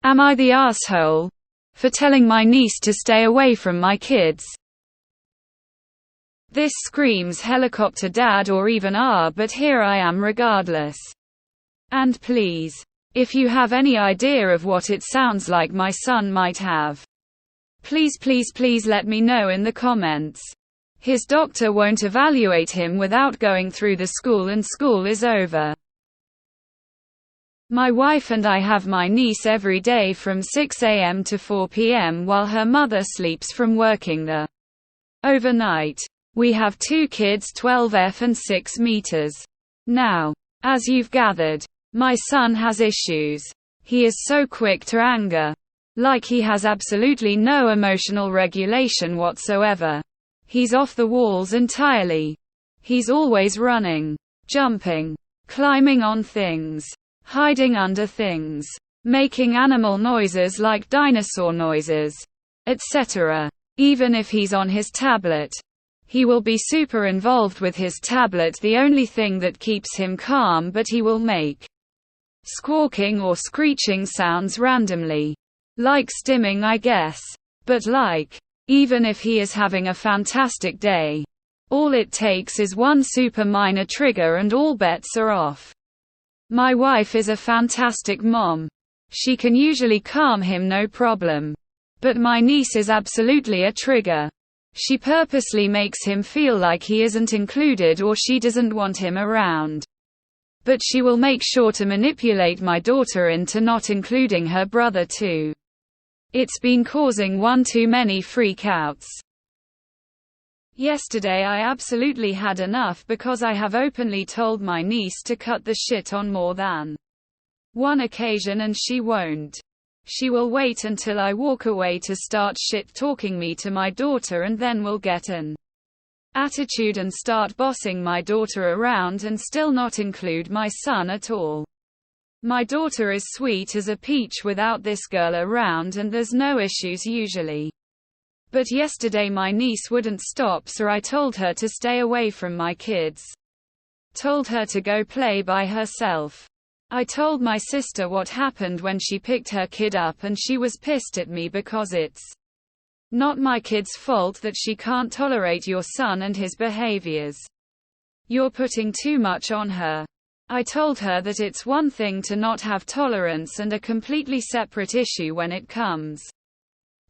Am I the asshole for telling my niece to stay away from my kids? This screams helicopter dad or even but here I am regardless. And please, if you have any idea of what it sounds like my son might have, please let me know in the comments. His doctor won't evaluate him without going through the school, and school is over. My wife and I have my niece every day from 6 a.m. to 4 p.m. while her mother sleeps from working the overnight. We have 2 kids, 12F and 6 meters. Now, as you've gathered, my son has issues. He is so quick to anger. Like he has absolutely no emotional regulation whatsoever. He's off the walls entirely. He's always running, jumping, climbing on things, hiding under things, making animal noises like dinosaur noises, etc. Even if he's on his tablet, he will be super involved with his tablet, the only thing that keeps him calm, but he will make squawking or screeching sounds randomly. Like stimming, I guess. But even if he is having a fantastic day, all it takes is one super minor trigger and all bets are off. My wife is a fantastic mom. She can usually calm him no problem. But my niece is absolutely a trigger. She purposely makes him feel like he isn't included or she doesn't want him around. But she will make sure to manipulate my daughter into not including her brother too. It's been causing one too many freakouts. Yesterday I absolutely had enough because I have openly told my niece to cut the shit on more than one occasion and she won't. She will wait until I walk away to start shit talking me to my daughter and then will get an attitude and start bossing my daughter around and still not include my son at all. My daughter is sweet as a peach without this girl around and there's no issues usually. But yesterday my niece wouldn't stop, so I told her to stay away from my kids. Told her to go play by herself. I told my sister what happened when she picked her kid up and she was pissed at me because it's not my kid's fault that she can't tolerate your son and his behaviors. You're putting too much on her. I told her that it's one thing to not have tolerance and a completely separate issue when it comes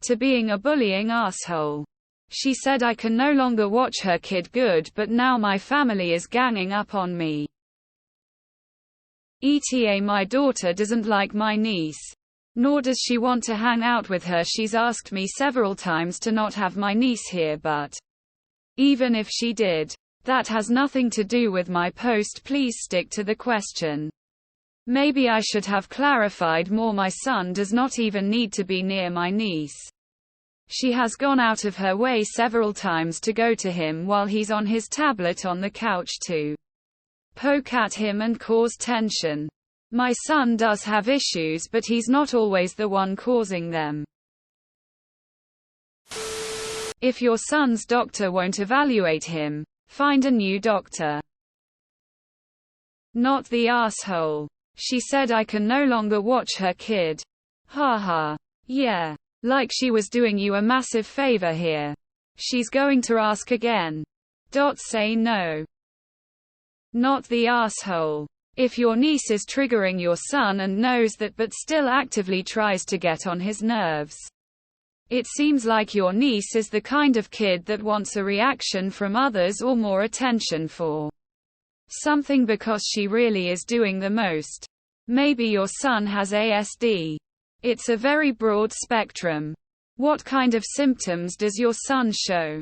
to being a bullying asshole. She said I can no longer watch her kid good, but now my family is ganging up on me. ETA my daughter doesn't like my niece. Nor does she want to hang out with her. She's asked me several times to not have my niece here, but even if she did, that has nothing to do with my post. Please stick to the question. Maybe I should have clarified more. My son does not even need to be near my niece. She has gone out of her way several times to go to him while he's on his tablet on the couch to poke at him and cause tension. My son does have issues, but he's not always the one causing them. If your son's doctor won't evaluate him, find a new doctor. Not the asshole. She said I can no longer watch her kid. Haha. Yeah. Like she was doing you a massive favor here. She's going to ask again. Say no. Not the asshole. If your niece is triggering your son and knows that but still actively tries to get on his nerves. It seems like your niece is the kind of kid that wants a reaction from others or more attention for something because she really is doing the most. Maybe your son has ASD. It's a very broad spectrum. What kind of symptoms does your son show?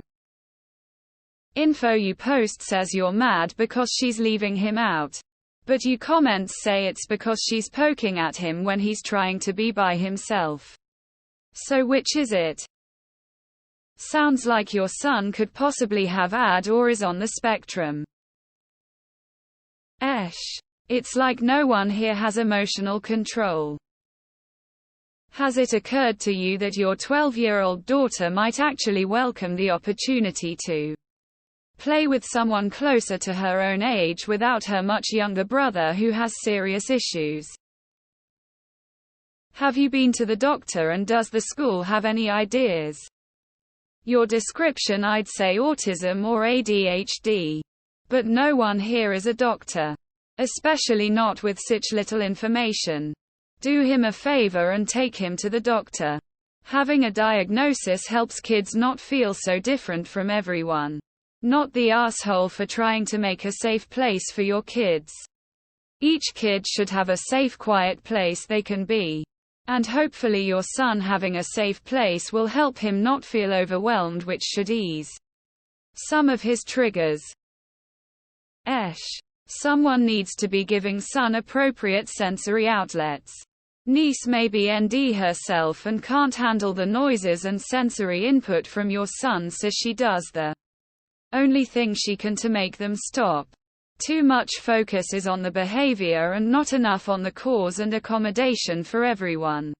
Info you post says you're mad because she's leaving him out. But you comments say it's because she's poking at him when he's trying to be by himself. So which is it? Sounds like your son could possibly have AD or is on the spectrum. It's like no one here has emotional control. Has it occurred to you that your 12-year-old daughter might actually welcome the opportunity to play with someone closer to her own age without her much younger brother who has serious issues? Have you been to the doctor, and does the school have any ideas? Your description, I'd say autism or ADHD. But no one here is a doctor. Especially not with such little information. Do him a favor and take him to the doctor. Having a diagnosis helps kids not feel so different from everyone. Not the asshole for trying to make a safe place for your kids. Each kid should have a safe, quiet place they can be. And hopefully your son having a safe place will help him not feel overwhelmed, which should ease some of his triggers. Someone needs to be giving son appropriate sensory outlets. Niece may be ND herself and can't handle the noises and sensory input from your son, so she does the only thing she can to make them stop. Too much focus is on the behavior and not enough on the cause and accommodation for everyone.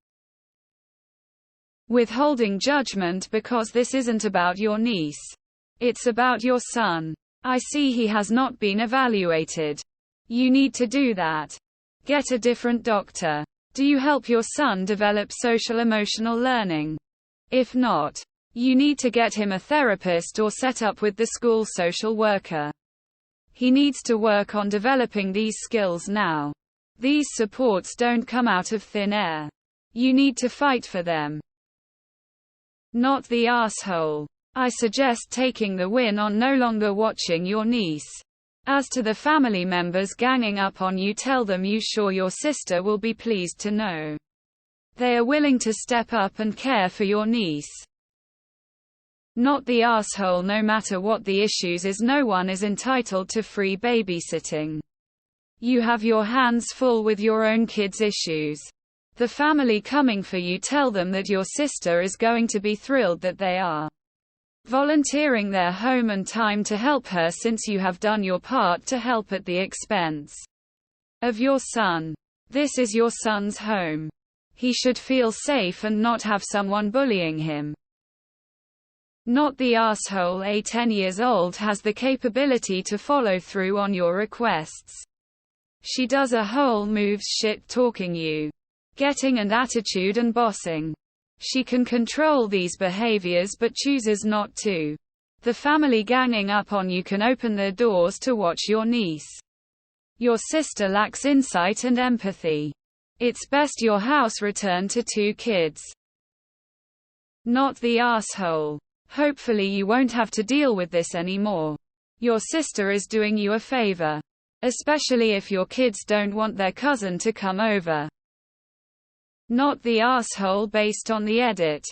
Withholding judgment because this isn't about your niece. It's about your son. I see he has not been evaluated. You need to do that. Get a different doctor. Do you help your son develop social emotional learning? If not, you need to get him a therapist or set up with the school social worker. He needs to work on developing these skills now. These supports don't come out of thin air. You need to fight for them. Not the asshole. I suggest taking the win on no longer watching your niece. As to the family members ganging up on you, tell them you sure your sister will be pleased to know they are willing to step up and care for your niece. Not the asshole. No matter what the issues is, no one is entitled to free babysitting. You have your hands full with your own kids' issues. The family coming for you, tell them that your sister is going to be thrilled that they are volunteering their home and time to help her, since you have done your part to help at the expense of your son. This is your son's home. He should feel safe and not have someone bullying him. Not the asshole. A 10 years old has the capability to follow through on your requests. She does a whole moves shit talking you, getting and attitude and bossing. She can control these behaviors but chooses not to. The family ganging up on you can open their doors to watch your niece. Your sister lacks insight and empathy. It's best your house return to 2 kids. Not the asshole. Hopefully you won't have to deal with this anymore. Your sister is doing you a favor. Especially if your kids don't want their cousin to come over. Not the asshole. Based on the edit,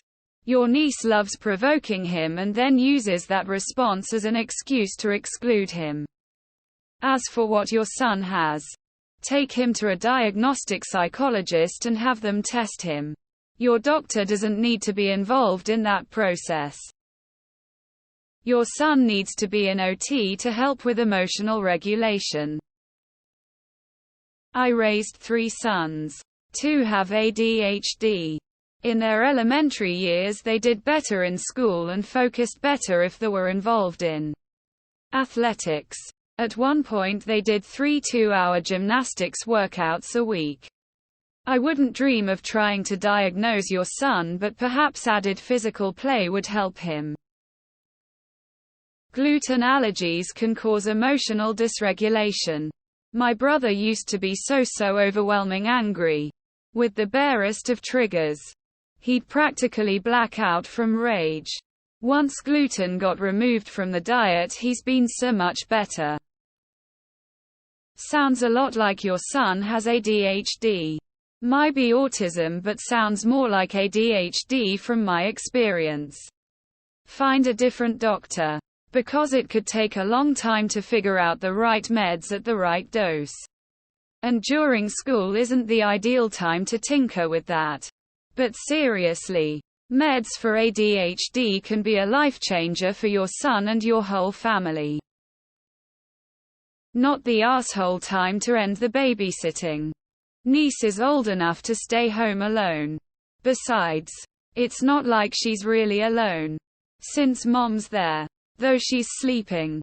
your niece loves provoking him and then uses that response as an excuse to exclude him. As for what your son has, take him to a diagnostic psychologist and have them test him. Your doctor doesn't need to be involved in that process. Your son needs to be an OT to help with emotional regulation. I raised 3 sons. 2 have ADHD. In their elementary years they did better in school and focused better if they were involved in athletics. At one point they did 3 2-hour gymnastics workouts a week. I wouldn't dream of trying to diagnose your son, but perhaps added physical play would help him. Gluten allergies can cause emotional dysregulation. My brother used to be so overwhelming angry. With the barest of triggers, he'd practically black out from rage. Once gluten got removed from the diet, he's been so much better. Sounds a lot like your son has ADHD. Might be autism, but sounds more like ADHD from my experience. Find a different doctor, because it could take a long time to figure out the right meds at the right dose. And during school isn't the ideal time to tinker with that. But seriously, meds for ADHD can be a life changer for your son and your whole family. Not the asshole. Time to end the babysitting. Niece is old enough to stay home alone. Besides, it's not like she's really alone, since mom's there, though she's sleeping.